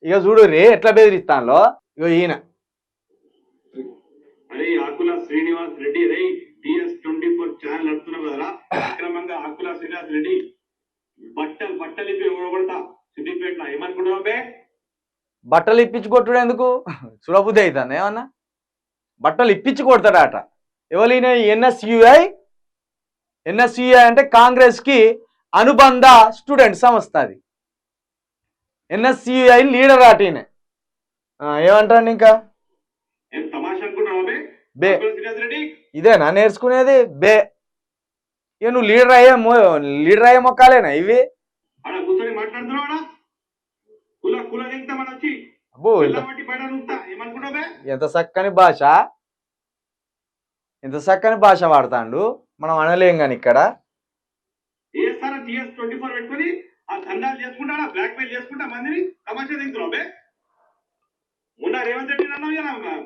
ఇక చూడు రే ఎట్లా బెదిరిస్తానులో ఇగో ఈయన అరే ఆకుల శ్రీనివాస్ రెడ్డి రే TS24 ఛానల్ నడుపుతున్నావు కదరా అక్రమంగా ఆకుల శ్రీనివాస్ రెడ్డి బట్టలు ఇప్పి కొడతా సిద్దిపేటలో ఏమనుకుంటున్నావు బే బట్టలు ఇప్పించి కొట్టుడు ఎందుకు చూడబుద్ధి అవుతుంది ఏమన్నా బట్టలు ఇప్పించి కొడతాడట ఎవరైనా ఎన్ఎస్యుఐ అంటే కాంగ్రెస్ కి అనుబంధ స్టూడెంట్ సంస్థ అది ఎన్ఎస్యుఐ లీడర్ అట ఈయన ఏమంటాడు ఇంకా ఏం తమాషా అనుకుంటున్నావు బే ఆకుల శ్రీనివాస్ రెడ్డి ఇదేనా నేర్చుకునేది బే ఇక నువ్వు లీడర్ అయ్యే మొక్కాలేనా ఇవి ఆడ కూర్చొని మాట్లాడుతున్నావాడా కుల దింగుతా మన వచ్చి అబ్బో బట్టి బయట నూపుతా ఏమనుకుంటావు బే ఎంత చక్కని భాష వాడతాండు మనం అనలేం కానీ ఇక్కడ ఏసారా TS24 పెట్టుకొని ఆ దండాలు చేసుకుంటా బ్లాక్ మెయిల్ చేసుకుంటా మందిని తమాషా దిగుతున్నావు బే మొన్న రేవంత్ రెడ్డి అన్నావు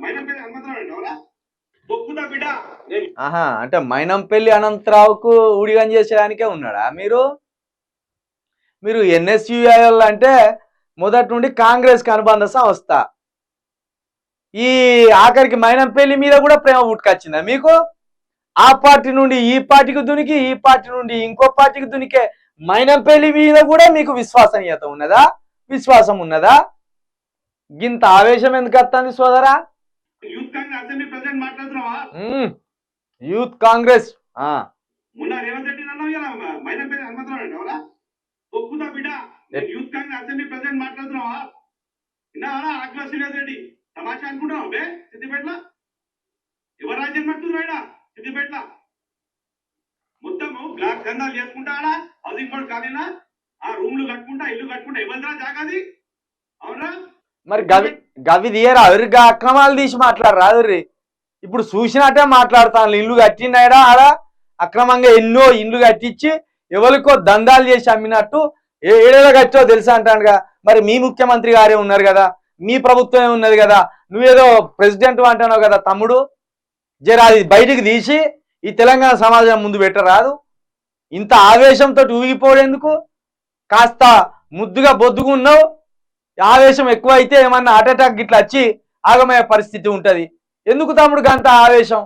మైనంపల్లి హనుమంతరావు అంటావరా తొక్కుతా బిడ్డ ఆహా అంటే మైనంపల్లి అనంతరావుకు ఊడిగం చేసేదానికే ఉన్నాడా మీరు ఎన్ఎస్యుఐ అంటే మొదటి నుండి కాంగ్రెస్ కి అనుబంధ సంస్థ ఈ ఆఖరికి మైనంపల్లి మీద కూడా ప్రేమ పుట్టుకొచ్చిందా మీకు ఆ పార్టీ నుండి ఈ పార్టీకి దునికి ఈ పార్టీ నుండి ఇంకో పార్టీకి దునికే మైనంపల్లి మీద కూడా మీకు విశ్వాసం ఉన్నదా గింత ఆవేశం ఎందుకు వస్తుంది సోదరా యూత్ కాంగ్రెస్ అసెంబ్లీ ప్రెసిడెంట్ మాట్లాడుతున్నావా యూత్ కాంగ్రెస్ మొన్న రేవంత్ రెడ్డి అన్నావు మైనంపల్లి హనుమంతరావు అంటావరా తొక్కుతా బిడ్డ యూత్ కాంగ్రెస్ అసెంబ్లీ ప్రెసిడెంట్ మాట్లాడుతున్నావా విన్నావా ఆకుల శ్రీనివాస్ రెడ్డి తమాషా అనుకుంటున్నావు బే సిద్దిపేటలో ఎవరు రాజ్యం పడుతుంది సిద్దిపేటలో మొత్తము బ్లాక్ దందాలు చేసుకుంటా ఆడ హౌసింగ్ బోర్డు కాలేనా ఆ రూమ్లు కట్టుకుంటా ఇల్లు కట్టుకుంటా ఇవ్వదురా జాగాది అవునా మరి గవి తీయరా ఎవరిగా అక్రమాలు తీసి మాట్లాడరా ఇప్పుడు చూసినట్టే మాట్లాడతాను ఇల్లు కట్టినాడా ఆడ అక్రమంగా ఎన్నో ఇండ్లు కట్టించి ఎవరికో దందాలు చేసి అమ్మినట్టు ఏడేళ్ళ కట్టో తెలుసా అంటాడుగా మరి మీ ముఖ్యమంత్రి గారే ఉన్నారు కదా మీ ప్రభుత్వమే ఉన్నది కదా నువ్వేదో ప్రెసిడెంట్ అంటున్నావు కదా తమ్ముడు జరా అది బయటికి తీసి ఈ తెలంగాణ సమాజం ముందు పెట్టరాదు ఇంత ఆవేశంతో ఊగిపోవడెందుకు కాస్త ముద్దుగా బొద్దుగున్నావు ఆవేశం ఎక్కువ అయితే ఏమన్నా హార్ట్ అటాక్ గిట్లా వచ్చి ఆగమయ్యే పరిస్థితి ఉంటది ఎందుకు తమ్ముడు అంత ఆవేశం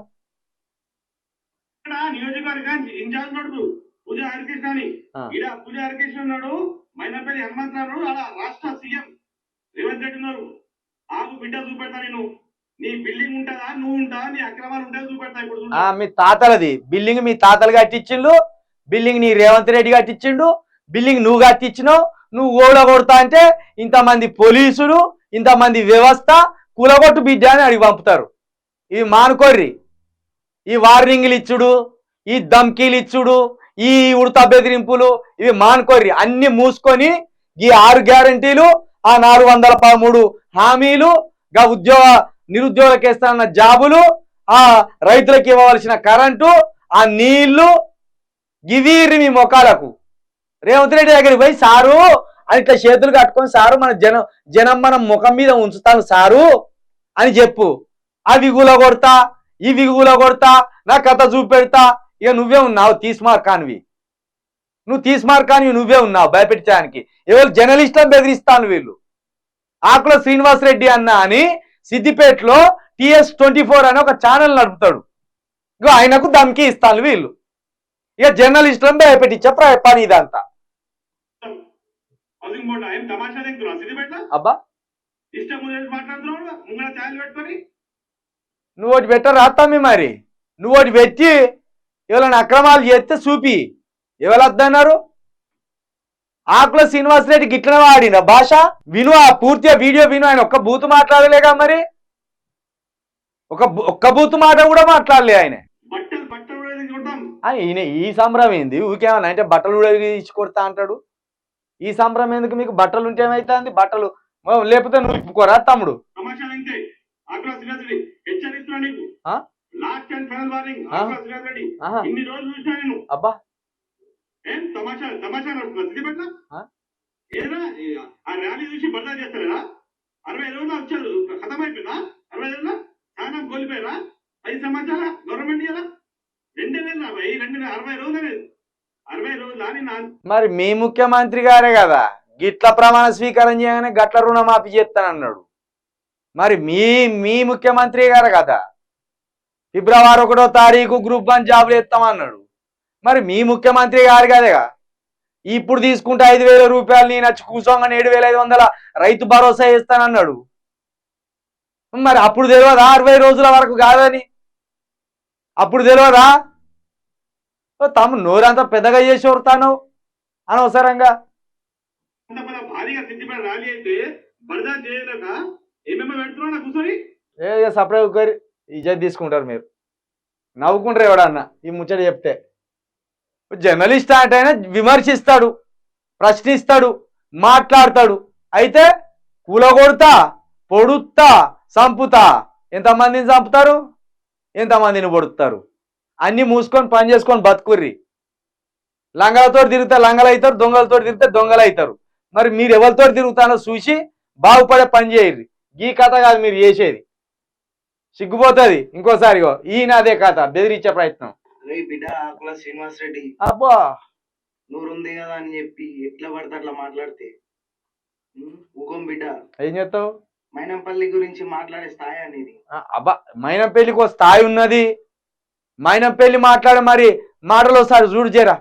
నియోజకవర్గానికి ఇన్ఛార్జ్ నడుపు పూజ హరికృష్ణ అని పూజ హరికృష్ణ ఉన్నాడు మైనంపల్లి హనుమంతరావు అలా రాష్ట్ర సీఎం రేవంత్ రెడ్డి ఉన్నారు ఆగు బిడ్డ చూపెడతా నేను నీ బిల్డింగ్ ఉంటుందా నువ్వు ఉంటా నీ అక్రమాలు ఉంటే చూపెడతా ఇప్పుడు మీ తాతలది బిల్డింగ్ మీ తాతలు కట్టించిండు బిల్డింగ్ నీ రేవంత్ రెడ్డి కట్టించిండు బిల్డింగ్ నువ్వు కట్టించినావు నువ్వు ఓడగొడతా అంటే ఇంతమంది పోలీసులు ఇంతమంది వ్యవస్థ కూలగొట్టు బిడ్డ అని అడిగి పంపుతారు ఇవి మానుకోర్రి ఈ వార్నింగ్లు ఇచ్చుడు ఈ ధమ్కీలు ఇచ్చుడు ఈ ఉడత బెదిరింపులు ఇవి మానుకోర్రి అన్ని మూసుకొని ఈ 6 గ్యారంటీలు ఆ 413 హామీలు గా నిరుద్యోగులకు ఇస్తానన్న జాబులు ఆ రైతులకు ఇవ్వవలసిన కరెంటు ఆ నీళ్లు గివీరి మీ మొఖాలకు రేవంత్ రెడ్డి దగ్గరికి పోయి సారు అని ఇట్లా చేతులు కట్టుకొని సారు మన జనం మనం ముఖం మీద ఉంచుతాను సారు అని చెప్పు అవి గుల కొడతా ఇవి గుల కొడతా నా కథ చూపెడతా ఇక నువ్వే ఉన్నావు తీస్మార్కానివి నువ్వు తీస్మార్కానివి నువ్వే ఉన్నావు భయపెట్టడానికి ఎవరు జర్నలిస్టులను బెదిరిస్తాను వీళ్ళు ఆకుల శ్రీనివాస్ రెడ్డి అన్న అని సిద్దిపేటలో TS24 అని ఒక ఛానల్ నడుపుతాడు ఇక ఆయనకు ధమ్కి ఇస్తాను వీళ్ళు ఇక జర్నలిస్టులను భయపెట్టించే పని ఇదంతా అబ్బా నువ్వు ఒకటి పెట్టరా తమ్మి మరి నువ్వు ఒకటి పెట్టి ఎవరైనా అక్రమాలు చేస్తే చూపి ఎవరు వద్దన్నారు ఆకుల శ్రీనివాస్ రెడ్డి గిట్లనే వాడిన భాష విను ఆ పూర్తిగా వీడియో విను ఆయన ఒక్క బూతు మాట్లాడలేగా మరి ఒక్క బూతు మాట కూడా మాట్లాడలే ఆయన ఈయన ఈ సంబరం ఏంది ఊకేమన్నా అంటే బట్టలు ఇచ్చి కొడతా అంటాడు ఈ సంబరం ఎందుకు మీకు బట్టలు ఉంటే ఏమైతుంది బట్టలు లేకపోతే నువ్వు ఇప్పుకోరా తమ్ముడు అబ్బా ఏం తమాషా ఏదైనా ఆ ర్యాలీ చూసి బర్దా చేస్తారా 60 రోజులు వచ్చారు ఖతం అయిపోయినా 60 రోజుల స్థానం కోల్పోయారా 5 సంవత్సరాల గవర్నమెంట్ ఇలా 2 నెలలు 60 రోజులు 60 రోజులు మరి మీ ముఖ్యమంత్రి గారే కదా గిట్ల ప్రమాణ స్వీకారం చేయగానే గట్ల రుణమాఫీ చేస్తానన్నాడు. మరి మీ మీ ముఖ్యమంత్రి గారు కదా ఫిబ్రవరి 1వ తారీఖు గ్రూప్ 1 జాబులు ఇస్తామన్నాడు. మరి మీ ముఖ్యమంత్రి గారు కదేగా ఇప్పుడు తీసుకుంటే 5,000 రూపాయలు నేను వచ్చి కూర్చోగానే 7,500 రైతు భరోసా ఇస్తానన్నాడు. మరి అప్పుడు తెలియదా 60 రోజుల వరకు కాదని? అప్పుడు తెలియదా? తమ నోరంతా పెద్దగా చేసి వస్తాను అనవసరంగా. భారీగా సిద్ధిపేట ర్యాలీ అయితే బరదా చేయలేక ఏమేమో పెడుతున్నా కూర్చొని సపరేట్ ఒకరి ఇజ్జత్ తీసుకుంటారు మీరు. నవ్వుకుంటారు ఎవడన్నా ఈ ముచ్చట చెప్తే. జర్నలిస్ట్ అంటే విమర్శిస్తాడు, ప్రశ్నిస్తాడు, మాట్లాడతాడు. అయితే కూలగొడతా, పొడుస్తా, చంపుతా. ఎంతమందిని చంపుతారు, ఎంతమందిని పొడుస్తారు? అన్ని మూసుకొని పని చేసుకొని బతుకుర్రి. లంగలతో తిరిగితే లంగలు అవుతారు, దొంగలతో తిరిగితే దొంగలు అవుతారు. మరి మీరు ఎవరితో తిరుగుతానో చూసి బాగుపడే పని చేయర్రి. ఈ కథ కాదు మీరు చేసేది, సిగ్గుపోతుంది. ఇంకోసారిగో ఈయన అదే కథ బెదిరించే ప్రయత్నం. బిడ్డ ఆకుల శ్రీనివాస్ రెడ్డి అబ్బా నూరుంది కదా అని చెప్పి ఎట్లా పడితే అట్లా మాట్లాడితే ఊకం బిడ్డ. ఏం చేస్తావు? మైనంపల్లి గురించి మాట్లాడే స్థాయి అనేది. అబ్బా మైనంపల్లికి ఒక స్థాయి ఉన్నది. మైనంపల్లి మాట్లాడే మరి మాటలు ఒకసారి చూడు చేరా.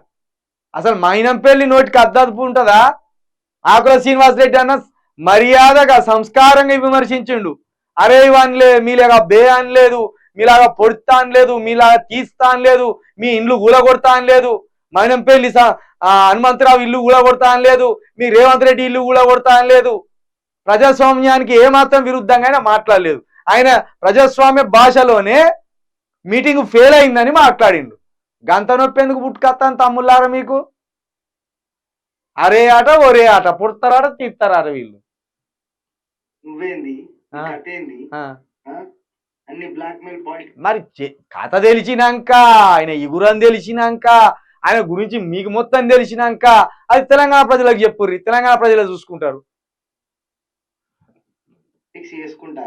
అసలు మైనంపల్లి నోటికి అద్దదుపు ఉంటుందా? ఆకుల శ్రీనివాస్ రెడ్డి అన్న మర్యాదగా సంస్కారంగా విమర్శించిండు. అరే ఇవనిలే, మీలాగా బే అనలేదు, మీలాగా పొడుతా అనలేదు, మీలాగా తీస్తా అనలేదు, మీ ఇండ్లు కూలగొడతా అనలేదు, మైనంపల్లి హనుమంతరావు ఇల్లు కూలగొడతా అనలేదు, మీ రేవంత్ రెడ్డి ఇల్లు కూలగొడతా అనలేదు. ప్రజాస్వామ్యానికి ఏమాత్రం విరుద్ధంగానే మాట్లాడలేదు. ఆయన ప్రజాస్వామ్య భాషలోనే మీటింగ్ ఫెయిల్ అయిందని మాట్లాడిండు. గంత నొప్పి ఎందుకు పుట్టుకొస్తాను తమ్ముళ్ళారా మీకు? అరే ఆట ఒరే ఆట, పుడతారాట తీస్తారాట వీళ్ళు. నువ్వేంది కథేంది అన్ని బ్లాక్ మెయిల్ పాయింట్. మరి కథ తెలిసినాక, ఆయన ఇగురని తెలిసినాక, ఆయన గురించి మీకు మొత్తం తెలిసినాక అది తెలంగాణ ప్రజలకు చెప్పుర్రి. తెలంగాణ ప్రజలు చూసుకుంటారు. ఫిక్స్ చేసుకుంటా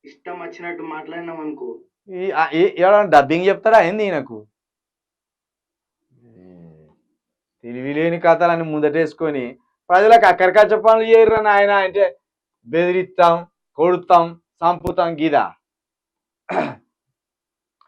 ఇష్టం వచ్చినట్టు మాట్లాడినాం అనుకో. డబ్బింగ్ చెప్తాడా ఏంది ఈయనకు? తెలివి లేని కథలని ముందటేసుకొని ప్రజలకు అక్కడికచ్చ పనులు చేయరని ఆయన అంటే బెదిరిస్తాం, కొడుతాం, చంపుతాం గీదా.